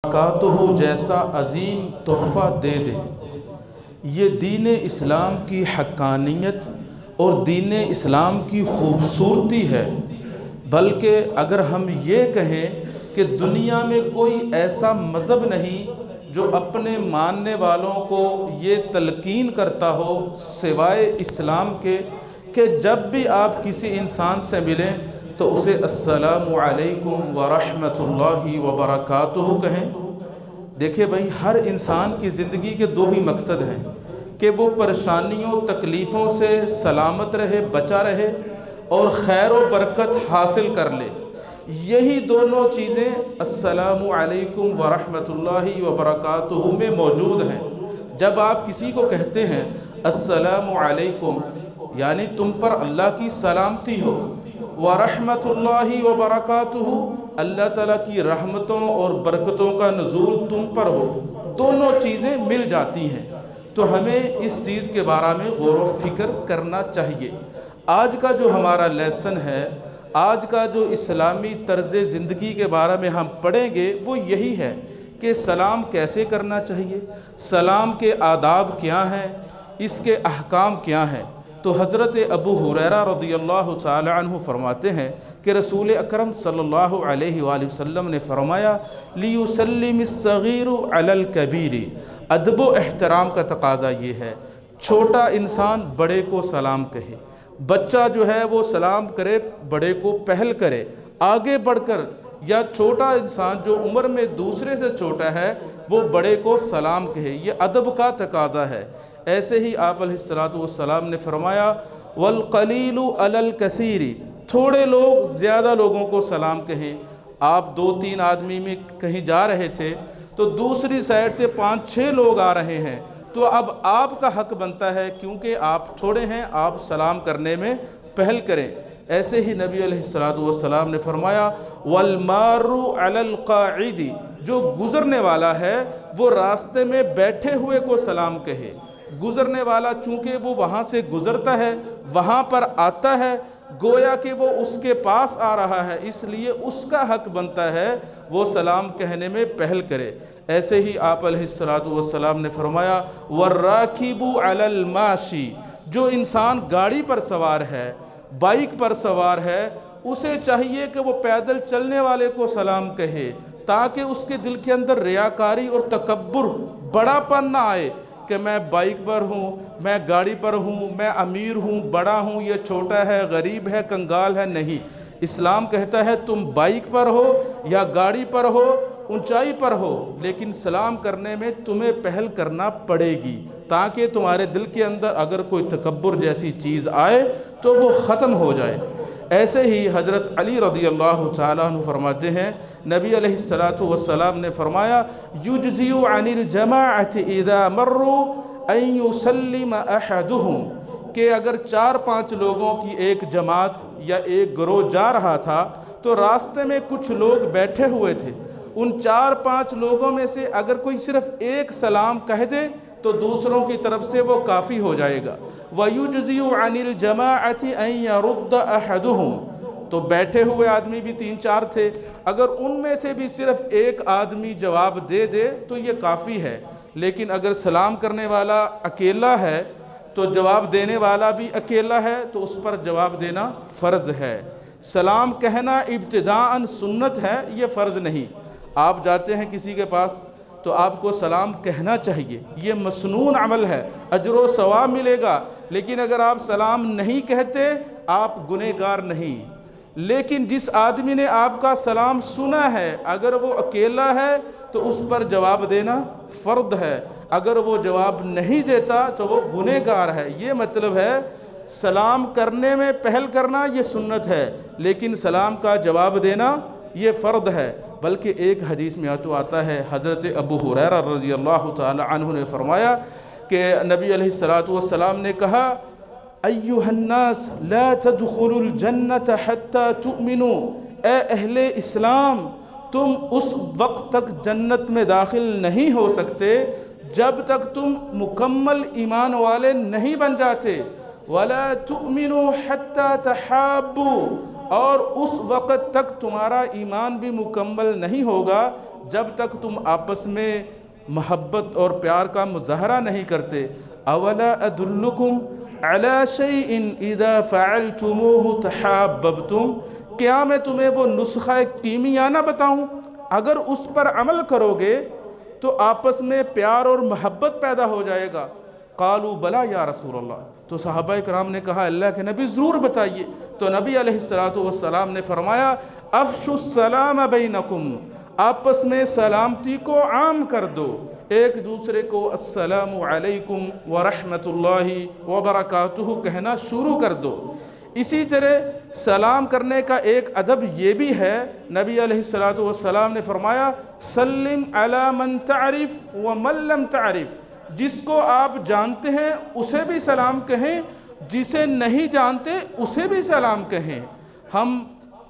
برکاتہ جیسا عظیم تحفہ دے دے۔ یہ دین اسلام کی حقانیت اور دین اسلام کی خوبصورتی ہے۔ بلکہ اگر ہم یہ کہیں کہ دنیا میں کوئی ایسا مذہب نہیں جو اپنے ماننے والوں کو یہ تلقین کرتا ہو سوائے اسلام کے کہ جب بھی آپ کسی انسان سے ملیں تو اسے السلام علیکم ورحمۃ اللہ وبرکاتہ کہیں۔ دیکھیں بھائی، ہر انسان کی زندگی کے دو ہی مقصد ہیں کہ وہ پریشانیوں تکلیفوں سے سلامت رہے، بچا رہے اور خیر و برکت حاصل کر لے۔ یہی دونوں چیزیں السلام علیکم ورحمۃ اللہ وبرکاتہ میں موجود ہیں۔ جب آپ کسی کو کہتے ہیں السلام علیکم یعنی تم پر اللہ کی سلامتی ہو، ورحمۃ اللہ وبرکاتہ اللہ تعالیٰ کی رحمتوں اور برکتوں کا نزول تم پر ہو، دونوں چیزیں مل جاتی ہیں۔ تو ہمیں اس چیز کے بارے میں غور و فکر کرنا چاہیے۔ آج کا جو ہمارا لیسن ہے، آج کا جو اسلامی طرز زندگی کے بارے میں ہم پڑھیں گے وہ یہی ہے کہ سلام کیسے کرنا چاہیے، سلام کے آداب کیا ہیں، اس کے احکام کیا ہیں۔ تو حضرت ابو ہریرہ رضی اللہ تعالی عنہ فرماتے ہیں کہ رسول اکرم صلی اللہ علیہ وآلہ وسلم نے فرمایا لیسلم الصغیر علی الکبیر۔ ادب و احترام کا تقاضا یہ ہے، چھوٹا انسان بڑے کو سلام کہے، بچہ جو ہے وہ سلام کرے، بڑے کو پہل کرے آگے بڑھ کر، یا چھوٹا انسان جو عمر میں دوسرے سے چھوٹا ہے وہ بڑے کو سلام کہے۔ یہ ادب کا تقاضا ہے۔ ایسے ہی آپ علیہ السلام نے فرمایا والقلیل علی الکثیر، تھوڑے لوگ زیادہ لوگوں کو سلام کہیں۔ آپ 2-3 آدمی میں کہیں جا رہے تھے تو دوسری سائڈ سے 5-6 لوگ آ رہے ہیں، تو اب آپ کا حق بنتا ہے کیونکہ آپ تھوڑے ہیں، آپ سلام کرنے میں پہل کریں۔ ایسے ہی نبی علیہ السلام نے فرمایا والمار علی القاعد، جو گزرنے والا ہے وہ راستے میں بیٹھے ہوئے کو سلام کہے۔ گزرنے والا چونکہ وہ وہاں سے گزرتا ہے، وہاں پر آتا ہے، گویا کہ وہ اس کے پاس آ رہا ہے، اس لیے اس کا حق بنتا ہے وہ سلام کہنے میں پہل کرے۔ ایسے ہی آپ علیہ السلام نے فرمایا والراکب علی الماشی، جو انسان گاڑی پر سوار ہے، بائک پر سوار ہے، اسے چاہیے کہ وہ پیدل چلنے والے کو سلام کہے تاکہ اس کے دل کے اندر ریاکاری اور تکبر، بڑا پن نہ آئے کہ میں بائک پر ہوں، میں گاڑی پر ہوں، میں امیر ہوں، بڑا ہوں، یہ چھوٹا ہے، غریب ہے، کنگال ہے۔ نہیں، اسلام کہتا ہے تم بائک پر ہو یا گاڑی پر ہو، اونچائی پر ہو، لیکن سلام کرنے میں تمہیں پہل کرنا پڑے گی تاکہ تمہارے دل کے اندر اگر کوئی تکبر جیسی چیز آئے تو وہ ختم ہو جائے۔ ایسے ہی حضرت علی رضی اللہ تعالیٰ عنہ فرماتے ہیں نبی علیہ السلام نے فرمایا یجزی عن الجماعۃ اذا مروا ان یسلم احدهم، کہ اگر 4-5 لوگوں کی ایک جماعت یا ایک گروہ جا رہا تھا تو راستے میں کچھ لوگ بیٹھے ہوئے تھے، ان 4-5 لوگوں میں سے اگر کوئی صرف ایک سلام کہہ دے تو دوسروں کی طرف سے وہ کافی ہو جائے گا۔ وَيُجْزِيُ عَنِ الْجَمَاعَةِ أَن يَرُدَّ أَحَدُهُمْ، تو بیٹھے ہوئے آدمی بھی 3-4 تھے، اگر ان میں سے بھی صرف ایک آدمی جواب دے دے تو یہ کافی ہے، لیکن اگر سلام کرنے والا اکیلا ہے تو جواب دینے والا بھی اکیلا ہے تو اس پر جواب دینا فرض ہے۔ سلام کہنا ابتداءً سنت ہے، یہ فرض نہیں۔ آپ جاتے ہیں کسی کے پاس تو آپ کو سلام کہنا چاہیے، یہ مسنون عمل ہے، اجر و ثواب ملے گا، لیکن اگر آپ سلام نہیں کہتے آپ گنہگار نہیں۔ لیکن جس آدمی نے آپ کا سلام سنا ہے اگر وہ اکیلا ہے تو اس پر جواب دینا فرض ہے، اگر وہ جواب نہیں دیتا تو وہ گنہگار ہے۔ یہ مطلب ہے سلام کرنے میں پہل کرنا یہ سنت ہے، لیکن سلام کا جواب دینا یہ فرض ہے۔ بلکہ ایک حدیث میں تو آتا ہے حضرت ابو ہریرہ رضی اللہ تعالی عنہ نے فرمایا کہ نبی علیہ السلام نے کہا ایھا الناس لا تدخلوا الجنۃ حتی تؤمنوا، اے اہل اسلام تم اس وقت تک جنت میں داخل نہیں ہو سکتے جب تک تم مکمل ایمان والے نہیں بن جاتے، ولا تؤمنوا حتی تحابوا، اور اس وقت تک تمہارا ایمان بھی مکمل نہیں ہوگا جب تک تم آپس میں محبت اور پیار کا مظاہرہ نہیں کرتے۔ اولا ادلکم علی شیء اذا فعلتموہ تحاببتم، کیا میں تمہیں وہ نسخہ کیمیاء نہ بتاؤں، اگر اس پر عمل کرو گے تو آپس میں پیار اور محبت پیدا ہو جائے گا۔ قالوا بلا یا رسول اللہ، تو صحابہ کرام نے کہا اللہ کے نبی ضرور بتائیے۔ تو نبی علیہ السلام نے فرمایا افشوا السلام بینکم، آپس میں سلامتی کو عام کر دو، ایک دوسرے کو السلام علیکم ورحمۃ اللہ وبرکاتہ کہنا شروع کر دو۔ اسی طرح سلام کرنے کا ایک ادب یہ بھی ہے، نبی علیہ السلام نے فرمایا سلم علی من تعرف ومن لم تعرف، جس کو آپ جانتے ہیں اسے بھی سلام کہیں، جسے نہیں جانتے اسے بھی سلام کہیں۔ ہم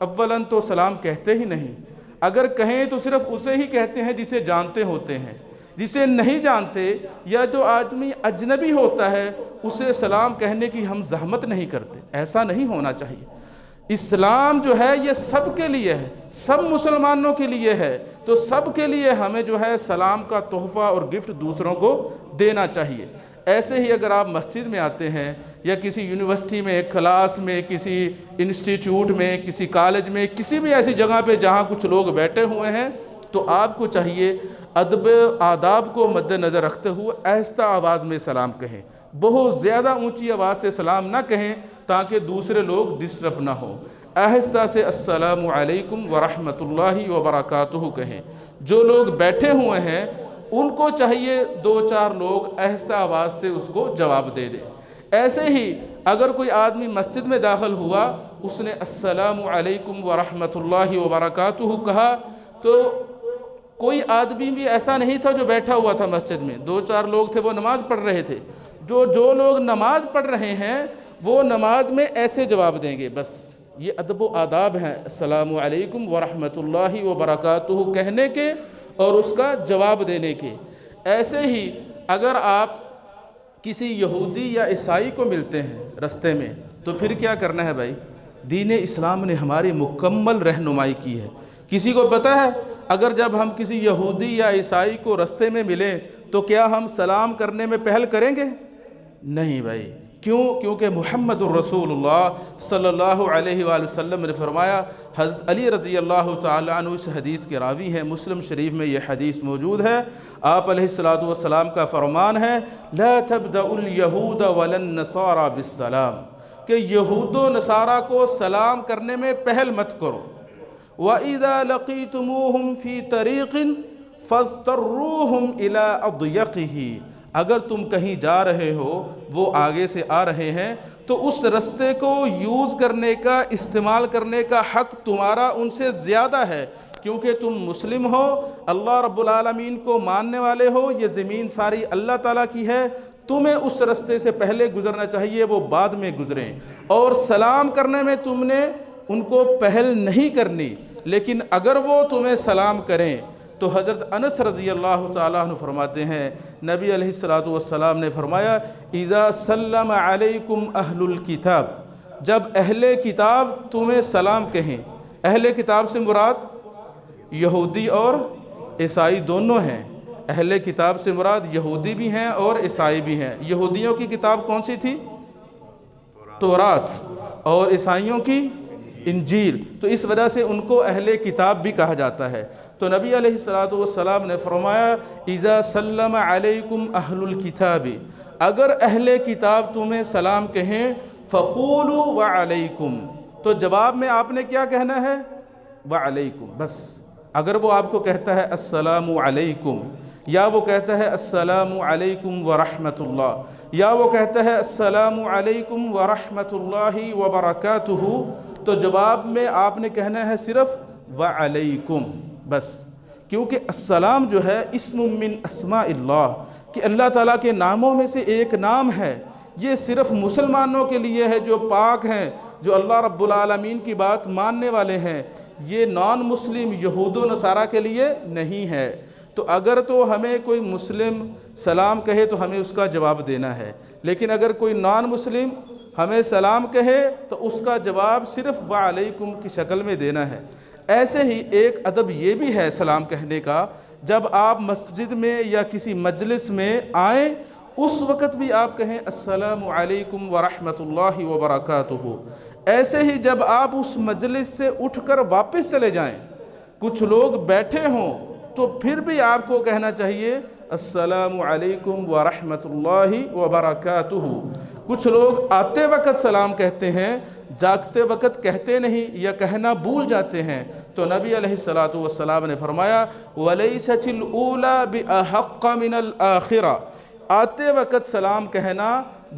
اولاً تو سلام کہتے ہی نہیں، اگر کہیں تو صرف اسے ہی کہتے ہیں جسے جانتے ہوتے ہیں، جسے نہیں جانتے یا جو آدمی اجنبی ہوتا ہے اسے سلام کہنے کی ہم زحمت نہیں کرتے۔ ایسا نہیں ہونا چاہیے۔ اسلام جو ہے یہ سب کے لیے ہے، سب مسلمانوں کے لیے ہے، تو سب کے لیے ہمیں جو ہے سلام کا تحفہ اور گفٹ دوسروں کو دینا چاہیے۔ ایسے ہی اگر آپ مسجد میں آتے ہیں یا کسی یونیورسٹی میں، کلاس میں، کسی انسٹیٹیوٹ میں، کسی کالج میں، کسی بھی ایسی جگہ پہ جہاں کچھ لوگ بیٹھے ہوئے ہیں، تو آپ کو چاہیے ادب آداب کو مد نظر رکھتے ہوئے آہستہ آواز میں سلام کہیں، بہت زیادہ اونچی آواز سے سلام نہ کہیں تاکہ دوسرے لوگ ڈسٹرب نہ ہوں۔ آہستہ سے السلام علیکم ورحمۃ اللہ وبرکاتہ کہیں۔ جو لوگ بیٹھے ہوئے ہیں ان کو چاہیے دو چار لوگ آہستہ آواز سے اس کو جواب دے دیں۔ ایسے ہی اگر کوئی آدمی مسجد میں داخل ہوا، اس نے السلام علیکم ورحمۃ اللہ وبرکاتہ کہا، تو کوئی آدمی بھی ایسا نہیں تھا جو بیٹھا ہوا تھا مسجد میں، دو چار لوگ تھے وہ نماز پڑھ رہے تھے، جو لوگ نماز پڑھ رہے ہیں وہ نماز میں ایسے جواب دیں گے۔ بس یہ ادب و آداب ہیں السلام علیکم ورحمۃ اللہ وبرکاتہ کہنے کے اور اس کا جواب دینے کے۔ ایسے ہی اگر آپ کسی یہودی یا عیسائی کو ملتے ہیں رستے میں تو پھر کیا کرنا ہے بھائی؟ دین اسلام نے ہماری مکمل رہنمائی کی ہے۔ کسی کو پتہ ہے اگر جب ہم کسی یہودی یا عیسائی کو رستے میں ملیں تو کیا ہم سلام کرنے میں پہل کریں گے؟ نہیں بھائی۔ کیوں؟ کیونکہ محمد الرسول اللہ صلی اللہ علیہ وآلہ وسلم نے فرمایا، حضرت علی رضی اللہ تعالیٰ عنہ اس حدیث کے راوی ہیں، مسلم شریف میں یہ حدیث موجود ہے، آپ علیہ السلام کا فرمان ہے لا تبدأ اليہود ولا النصارى بالسلام، کہ یہود و نصارہ کو سلام کرنے میں پہل مت کرو۔ وَإِذَا لَقِيتُمُوهُمْ فِي طَرِيقٍ فَاضْطَرُّوهُمْ إِلَىٰ أَضْيَقِهِ، اگر تم کہیں جا رہے ہو، وہ آگے سے آ رہے ہیں، تو اس رستے کو یوز کرنے کا، استعمال کرنے کا حق تمہارا ان سے زیادہ ہے، کیونکہ تم مسلم ہو، اللہ رب العالمین کو ماننے والے ہو، یہ زمین ساری اللہ تعالیٰ کی ہے، تمہیں اس رستے سے پہلے گزرنا چاہیے، وہ بعد میں گزریں۔ اور سلام کرنے میں تم نے ان کو پہل نہیں کرنی، لیکن اگر وہ تمہیں سلام کریں تو حضرت انس رضی اللہ تعالیٰ عنہ فرماتے ہیں نبی علیہ السلام نے فرمایا اذا سلم علیکم اہل الکتاب، جب اہل کتاب تمہیں سلام کہیں، اہل کتاب سے مراد یہودی اور عیسائی دونوں ہیں، اہل کتاب سے مراد یہودی بھی ہیں اور عیسائی بھی ہیں۔ یہودیوں کی کتاب کون سی تھی؟ تورات، اور عیسائیوں کی انجیل، تو اس وجہ سے ان کو اہل کتاب بھی کہا جاتا ہے۔ تو نبی علیہ السلام نے فرمایا اذا سلم علیکم اہل الکتاب، اگر اہل کتاب تمہیں سلام کہیں فقولوا وعلیکم، تو جواب میں آپ نے کیا کہنا ہے؟ وعلیکم، بس۔ اگر وہ آپ کو کہتا ہے السلام علیکم، یا وہ کہتا ہے السلام علیکم ورحمۃ اللہ، یا وہ کہتا ہے السلام علیکم ورحمۃ اللہ وبرکاتہ، تو جواب میں آپ نے کہنا ہے صرف وعلیکم، بس۔ کیونکہ السلام جو ہے اسم من اسماء اللہ، کہ اللہ تعالیٰ کے ناموں میں سے ایک نام ہے، یہ صرف مسلمانوں کے لیے ہے جو پاک ہیں، جو اللہ رب العالمین کی بات ماننے والے ہیں، یہ نان مسلم یہود و نصارہ کے لیے نہیں ہے۔ تو اگر تو ہمیں کوئی مسلم سلام کہے تو ہمیں اس کا جواب دینا ہے، لیکن اگر کوئی نان مسلم ہمیں سلام کہے تو اس کا جواب صرف وعلیکم کی شکل میں دینا ہے۔ ایسے ہی ایک ادب یہ بھی ہے سلام کہنے کا، جب آپ مسجد میں یا کسی مجلس میں آئیں اس وقت بھی آپ کہیں السلام علیکم ورحمۃ اللہ وبرکاتہ۔ ایسے ہی جب آپ اس مجلس سے اٹھ کر واپس چلے جائیں، کچھ لوگ بیٹھے ہوں تو پھر بھی آپ کو کہنا چاہیے السلام علیکم ورحمۃ اللہ وبرکاتہ۔ کچھ لوگ آتے وقت سلام کہتے ہیں، جاگتے وقت کہتے نہیں یا کہنا بھول جاتے ہیں، تو نبی علیہ الصلوۃ والسلام نے فرمایا وَلَيْسَتِ الْأُولَى بِأَحَقَّ مِنَ الْآخِرَةِ، آتے وقت سلام کہنا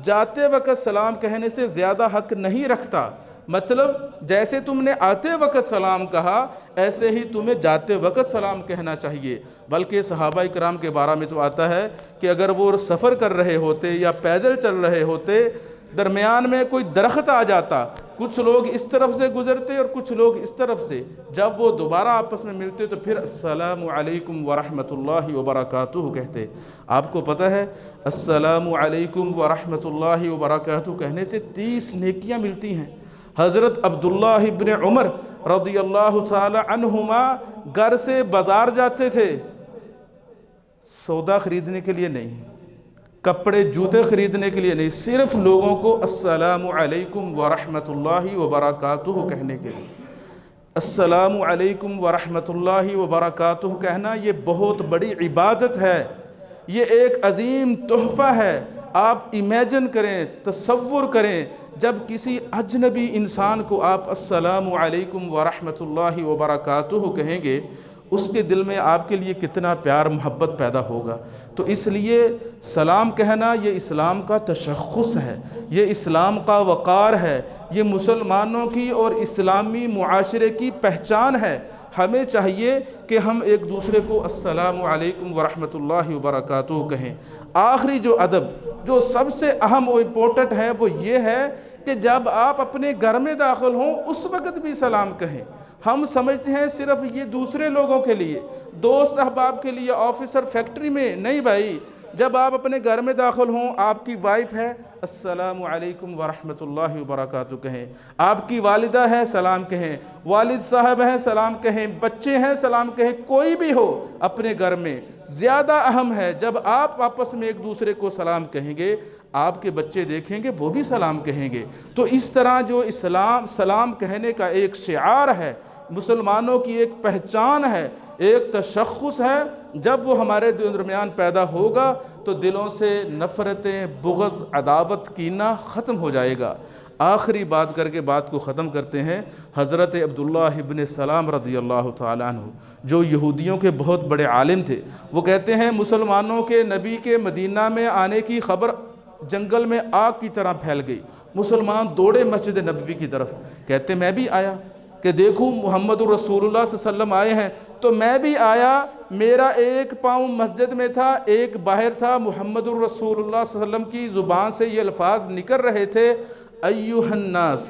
جاتے وقت سلام کہنے سے زیادہ حق نہیں رکھتا۔ مطلب جیسے تم نے آتے وقت سلام کہا ایسے ہی تمہیں جاتے وقت سلام کہنا چاہیے۔ بلکہ صحابہ کرام کے بارے میں تو آتا ہے کہ اگر وہ سفر کر رہے ہوتے یا پیدل چل رہے ہوتے، درمیان میں کوئی درخت آ جاتا، کچھ لوگ اس طرف سے گزرتے اور کچھ لوگ اس طرف سے، جب وہ دوبارہ آپس میں ملتے تو پھر السلام علیکم ورحمۃ اللہ وبرکاتہ کہتے۔ آپ کو پتہ ہے السلام علیکم ورحمۃ اللہ وبرکاتہ کہنے سے 30 نیکیاں ملتی ہیں۔ حضرت عبداللہ ابن عمر رضی اللہ تعالی عنہما گھر سے بازار جاتے تھے، سودا خریدنے کے لیے نہیں، کپڑے جوتے خریدنے کے لیے نہیں، صرف لوگوں کو السلام علیکم ورحمۃ اللہ وبرکاتہ کہنے کے لیے۔ السلام علیکم ورحمۃ اللہ وبرکاتہ کہنا یہ بہت بڑی عبادت ہے، یہ ایک عظیم تحفہ ہے۔ آپ امیجن کریں، تصور کریں، جب کسی اجنبی انسان کو آپ السلام علیکم ورحمۃ اللہ وبرکاتہ کہیں گے، اس کے دل میں آپ کے لیے کتنا پیار محبت پیدا ہوگا۔ تو اس لیے سلام کہنا یہ اسلام کا تشخص ہے، یہ اسلام کا وقار ہے، یہ مسلمانوں کی اور اسلامی معاشرے کی پہچان ہے۔ ہمیں چاہیے کہ ہم ایک دوسرے کو السلام علیکم ورحمۃ اللہ وبرکاتہ کہیں۔ آخری جو ادب جو سب سے اہم و امپورٹنٹ ہے وہ یہ ہے کہ جب آپ اپنے گھر میں داخل ہوں اس وقت بھی سلام کہیں۔ ہم سمجھتے ہیں صرف یہ دوسرے لوگوں کے لیے، دوست احباب کے لیے، آفیسر فیکٹری میں نہیں بھائی، جب آپ اپنے گھر میں داخل ہوں، آپ کی وائف ہے السلام علیکم ورحمۃ اللہ وبرکاتہ کہیں، آپ کی والدہ ہے سلام کہیں، والد صاحب ہیں سلام کہیں، بچے ہیں سلام کہیں، کوئی بھی ہو اپنے گھر میں۔ زیادہ اہم ہے جب آپ آپس میں ایک دوسرے کو سلام کہیں گے، آپ کے بچے دیکھیں گے وہ بھی سلام کہیں گے۔ تو اس طرح جو اسلام سلام کہنے کا ایک شعار ہے، مسلمانوں کی ایک پہچان ہے، ایک تشخص ہے، جب وہ ہمارے درمیان پیدا ہوگا تو دلوں سے نفرتیں، بغض، عداوت، کینہ ختم ہو جائے گا۔ آخری بات کر کے بات کو ختم کرتے ہیں۔ حضرت عبداللہ ابن سلام رضی اللہ تعالیٰ عنہ جو یہودیوں کے بہت بڑے عالم تھے، وہ کہتے ہیں مسلمانوں کے نبی کے مدینہ میں آنے کی خبر جنگل میں آگ کی طرح پھیل گئی۔ مسلمان دوڑے مسجد نبوی کی طرف، کہتے میں بھی آیا کہ دیکھوں محمد الرسول اللہ صلی اللہ علیہ وسلم آئے ہیں، تو میں بھی آیا، میرا ایک پاؤں مسجد میں تھا ایک باہر تھا، محمد الرسول اللہ صلی اللہ علیہ وسلم کی زبان سے یہ الفاظ نکل رہے تھے ایھا الناس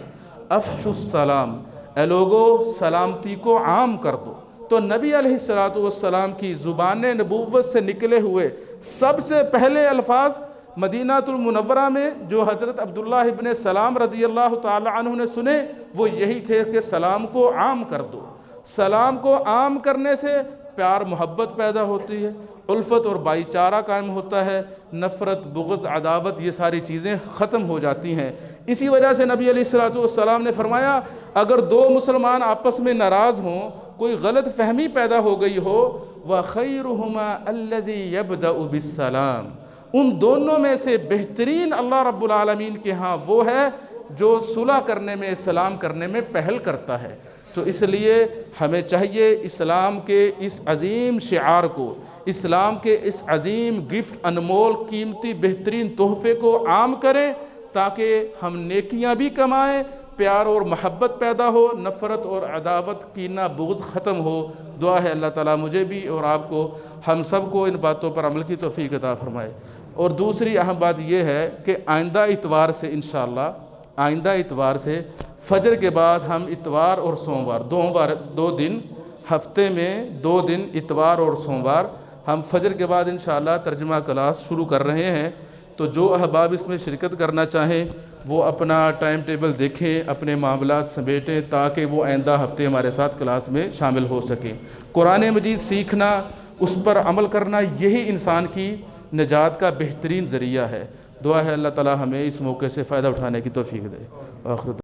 افشوا السلام، اے لوگو سلامتی کو عام کر دو۔ تو نبی علیہ الصلوۃ والسلام کی زبان نبوت سے نکلے ہوئے سب سے پہلے الفاظ مدینہ المنورہ میں جو حضرت عبداللہ ابن سلام رضی اللہ تعالی عنہ نے سنے وہ یہی تھے کہ سلام کو عام کر دو۔ سلام کو عام کرنے سے پیار محبت پیدا ہوتی ہے، الفت اور بھائی چارہ قائم ہوتا ہے، نفرت، بغض، عداوت یہ ساری چیزیں ختم ہو جاتی ہیں۔ اسی وجہ سے نبی علیہ الصلوۃ والسلام نے فرمایا اگر دو مسلمان آپس میں ناراض ہوں، کوئی غلط فہمی پیدا ہو گئی ہو، وَخَيْرُهُمَا الَّذِي يَبْدَأُ بِالسَّلَامِ، ان دونوں میں سے بہترین اللہ رب العالمین کے ہاں وہ ہے جو صلح کرنے میں، سلام کرنے میں پہل کرتا ہے۔ تو اس لیے ہمیں چاہیے اسلام کے اس عظیم شعار کو، اسلام کے اس عظیم گفٹ، انمول، قیمتی، بہترین تحفے کو عام کریں تاکہ ہم نیکیاں بھی کمائیں، پیار اور محبت پیدا ہو، نفرت اور عداوت، کینہ، بغض ختم ہو۔ دعا ہے اللہ تعالیٰ مجھے بھی اور آپ کو، ہم سب کو ان باتوں پر عمل کی توفیق عطا فرمائے۔ اور دوسری اہم بات یہ ہے کہ آئندہ اتوار سے انشاءاللہ، آئندہ اتوار سے فجر کے بعد ہم اتوار اور سوموار دو دن، ہفتے میں 2 دن اتوار اور سوموار ہم فجر کے بعد انشاءاللہ ترجمہ کلاس شروع کر رہے ہیں۔ تو جو احباب اس میں شرکت کرنا چاہیں وہ اپنا ٹائم ٹیبل دیکھیں، اپنے معاملات سمیٹیں تاکہ وہ آئندہ ہفتے ہمارے ساتھ کلاس میں شامل ہو سکیں۔ قرآن مجید سیکھنا، اس پر عمل کرنا، یہی انسان کی نجات کا بہترین ذریعہ ہے۔ دعا ہے اللہ تعالی ہمیں اس موقع سے فائدہ اٹھانے کی توفیق دے۔ آخر